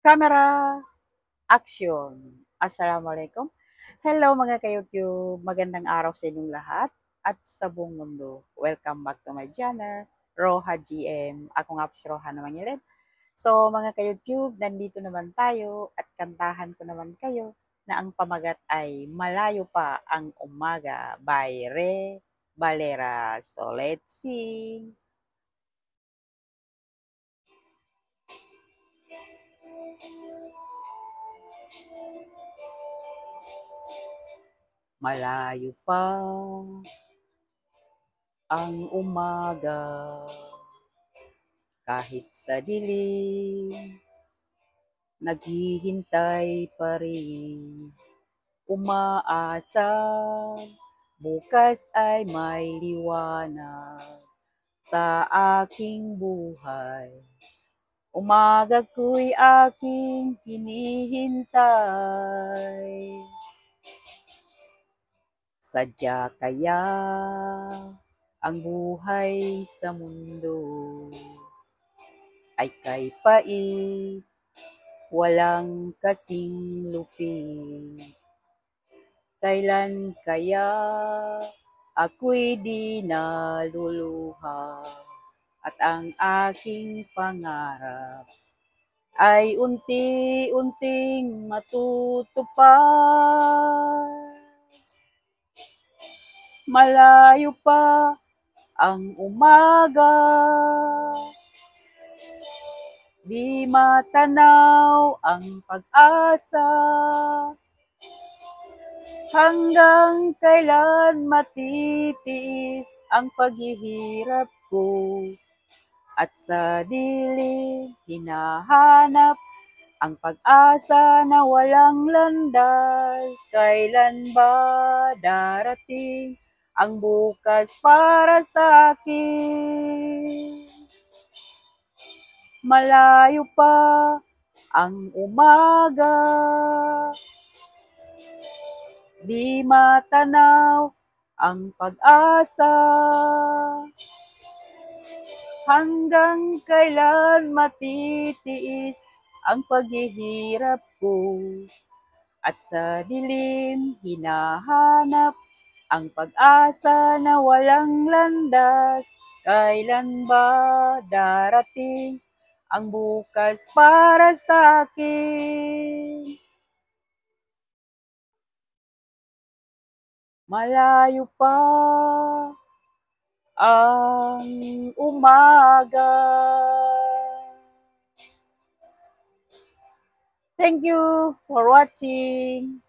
Camera, action! Assalamualaikum. Hello mga ka-YouTube, magandang araw sa inyong lahat at sa buong mundo. Welcome back to my channel, Roha GM. Ako nga po si Roha na Mangilid. So mga ka-YouTube, nandito naman tayo at kantahan ko naman kayo na ang pamagat ay Malayo Pa ang Umaga by Re Valera. So let's sing! Malayo pa ang umaga, kahit sa dilim, naghihintay pa rin. Umaasa, bukas ay may liwanag sa aking buhay. Umaga ko'y aking hinihintay. Sadya kaya ang buhay sa mundo ay kay pait, walang kasing lupit. Kailan kaya ako'y di naluluha at ang aking pangarap ay unti-unting matutupad. Malayo pa ang umaga, di matanaw ang pag-asa. Hanggang kailan matitiis ang paghihirap ko at sa dilim hinahanap ang pag-asa na walang landas. Kailan ba darating ang bukas para sa akin? Malayo pa ang umaga, di matanaw ang pag-asa. Hanggang kailan matitiis ang paghihirap ko at sa dilim hinahanap ang pag-asa na walang landas. Kailan ba darating ang bukas para sa akin? Malayo pa ang umaga. Thank you for watching.